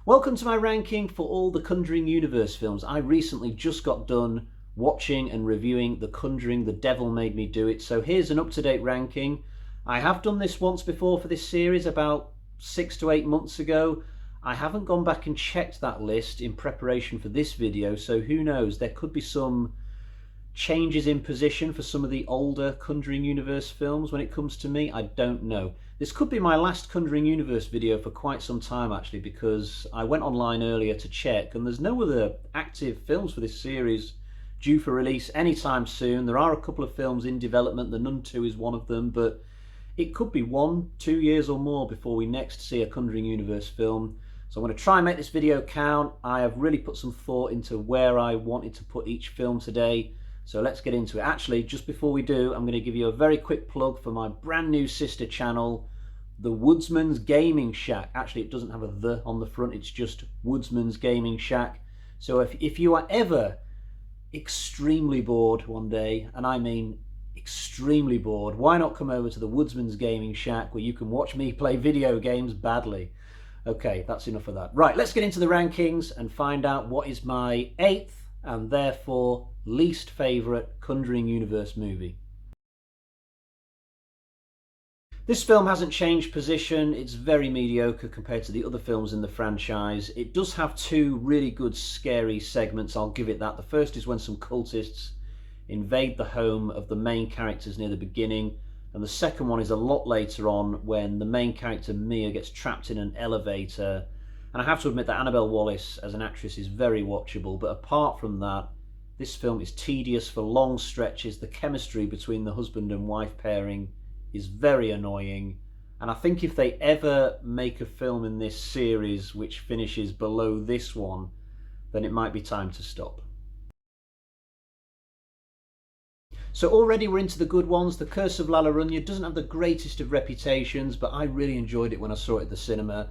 Welcome to my ranking for all the Conjuring Universe films. I recently just got done watching and reviewing The Conjuring, The Devil Made Me Do It. So here's an up-to-date ranking. I have done this once before for this series about 6 to 8 months ago. I haven't gone back and checked that list in preparation for this video, so who knows, there could be some changes in position for some of the older Conjuring Universe films when it comes to me. I don't know. This could be my last Conjuring Universe video for quite some time actually, because I went online earlier to check and there's no other active films for this series due for release anytime soon. There are a couple of films in development, The Nun 2 is one of them, but it could be 1-2 years or more before we next see a Conjuring Universe film. So I'm going to try and make this video count. I have really put some thought into where I wanted to put each film today. So let's get into it. Actually, just before we do, I'm going to give you a very quick plug for my brand new sister channel, The Woodsman's Gaming Shack. Actually, it doesn't have a "the" on the front, it's just Woodsman's Gaming Shack. So if you are ever extremely bored one day, and I mean extremely bored, why not come over to the Woodsman's Gaming Shack where you can watch me play video games badly. Okay, that's enough of that. Right, let's get into the rankings and find out what is my 8th and therefore least favourite Conjuring Universe movie. This film hasn't changed position. It's very mediocre compared to the other films in the franchise. It does have two really good scary segments, I'll give it that. The first is when some cultists invade the home of the main characters near the beginning, and the second one is a lot later on when the main character Mia gets trapped in an elevator. And I have to admit that Annabelle Wallis as an actress is very watchable, but apart from that, this film is tedious for long stretches. The chemistry between the husband and wife pairing is very annoying, and I think if they ever make a film in this series which finishes below this one, then it might be time to stop. So already we're into the good ones. The Curse of La Llorona doesn't have the greatest of reputations, but I really enjoyed it when I saw it at the cinema.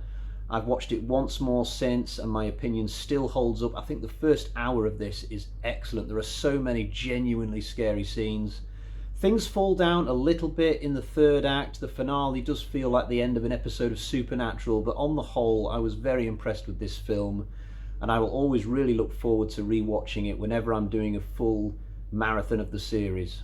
I've watched it once more since, and my opinion still holds up. I think the first hour of this is excellent. There are so many genuinely scary scenes. Things fall down a little bit in the third act. The finale does feel like the end of an episode of Supernatural, but on the whole, I was very impressed with this film, and I will always really look forward to rewatching it whenever I'm doing a full marathon of the series.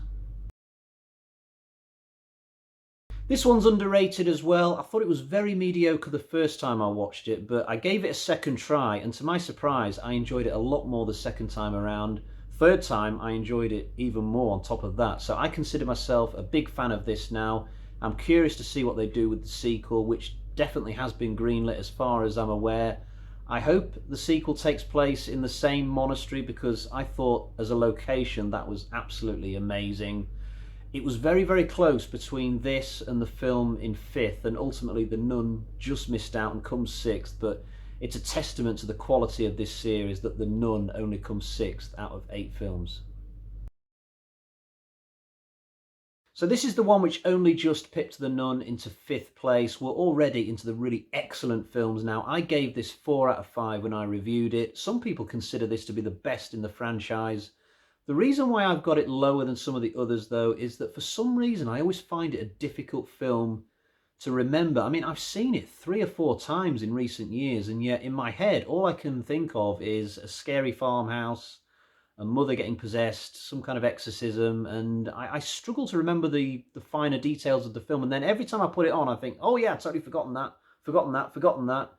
This one's underrated as well. I thought it was very mediocre the first time I watched it, but I gave it a second try, and to my surprise, I enjoyed it a lot more the second time around. Third time, I enjoyed it even more on top of that. So I consider myself a big fan of this now. I'm curious to see what they do with the sequel, which definitely has been greenlit as far as I'm aware. I hope the sequel takes place in the same monastery, because I thought as a location that was absolutely amazing. It was very, very close between this and the film in 5th, and ultimately The Nun just missed out and comes 6th, but it's a testament to the quality of this series that The Nun only comes 6th out of 8 films. So this is the one which only just pipped The Nun into 5th place. We're already into the really excellent films now. I gave this 4 out of 5 when I reviewed it. Some people consider this to be the best in the franchise. The reason why I've got it lower than some of the others, though, is that for some reason I always find it a difficult film to remember. I mean, I've seen it 3 or 4 times in recent years, and yet in my head, all I can think of is a scary farmhouse, a mother getting possessed, some kind of exorcism, and I struggle to remember the finer details of the film. And then every time I put it on, I think, oh yeah, I've totally forgotten that.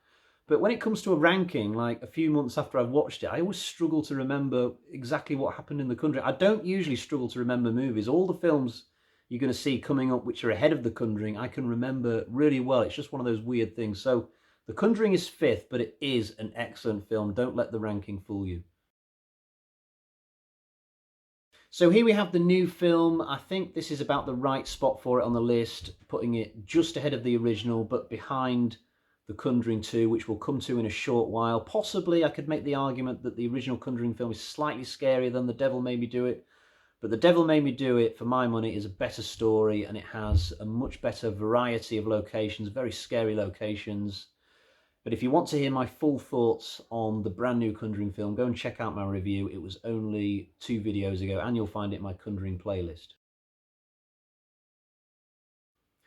But when it comes to a ranking, like a few months after I've watched it, I always struggle to remember exactly what happened in The Conjuring. I don't usually struggle to remember movies. All the films you're going to see coming up which are ahead of The Conjuring, I can remember really well. It's just one of those weird things. So The Conjuring is 5th, but it is an excellent film. Don't let the ranking fool you. So here we have the new film. I think this is about the right spot for it on the list, putting it just ahead of the original, but behind The Conjuring 2, which we'll come to in a short while. Possibly I could make the argument that the original Conjuring film is slightly scarier than The Devil Made Me Do It, but The Devil Made Me Do It, for my money, is a better story, and it has a much better variety of locations, very scary locations. But if you want to hear my full thoughts on the brand new Conjuring film, go and check out my review. It was only 2 videos ago, and you'll find it in my Conjuring playlist.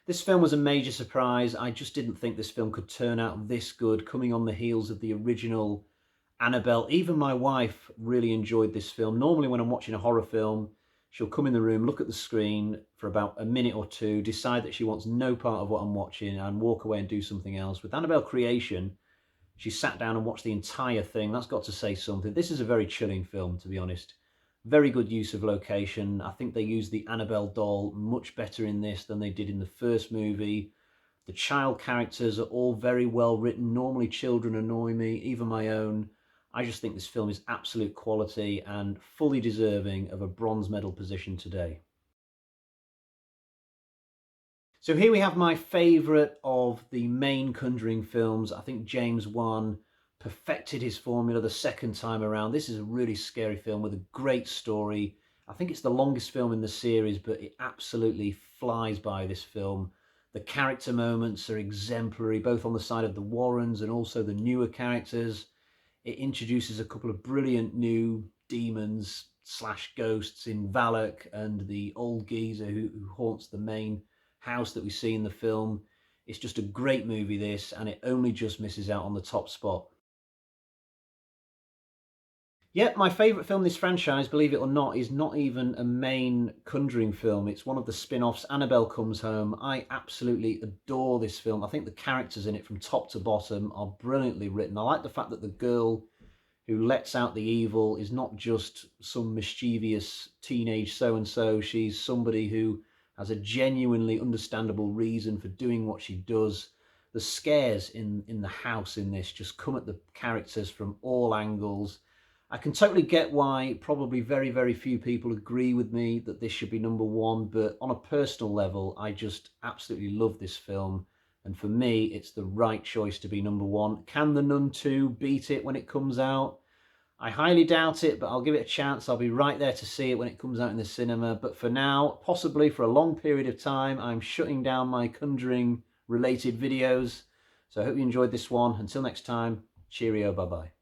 This film was a major surprise. I just didn't think this film could turn out this good, coming on the heels of the original Annabelle. Even my wife really enjoyed this film. Normally when I'm watching a horror film, she'll come in the room, look at the screen for about a minute or two, decide that she wants no part of what I'm watching and walk away and do something else. With Annabelle Creation, she sat down and watched the entire thing. That's got to say something. This is a very chilling film, to be honest. Very good use of location. I think they used the Annabelle doll much better in this than they did in the first movie. The child characters are all very well written. Normally children annoy me, even my own. I just think this film is absolute quality and fully deserving of a bronze medal position today. So here we have my favourite of the main Conjuring films. I think James Wan perfected his formula the second time around. This is a really scary film with a great story. I think it's the longest film in the series, but it absolutely flies by, this film. The character moments are exemplary, both on the side of the Warrens and also the newer characters. It introduces a couple of brilliant new demons slash ghosts in Valak and the old geezer who haunts the main house that we see in the film. It's just a great movie, this, and it only just misses out on the top spot. Yep, my favourite film in this franchise, believe it or not, is not even a main Conjuring film. It's one of the spin-offs, Annabelle Comes Home. I absolutely adore this film. I think the characters in it from top to bottom are brilliantly written. I like the fact that the girl who lets out the evil is not just some mischievous teenage so-and-so. She's somebody who has a genuinely understandable reason for doing what she does. The scares in the house in this just come at the characters from all angles. I can totally get why probably very, very few people agree with me that this should be number one, but on a personal level, I just absolutely love this film. And for me, it's the right choice to be number one. Can The Nun 2 beat it when it comes out? I highly doubt it, but I'll give it a chance. I'll be right there to see it when it comes out in the cinema. But for now, possibly for a long period of time, I'm shutting down my Conjuring related videos. So I hope you enjoyed this one. Until next time, cheerio, bye-bye.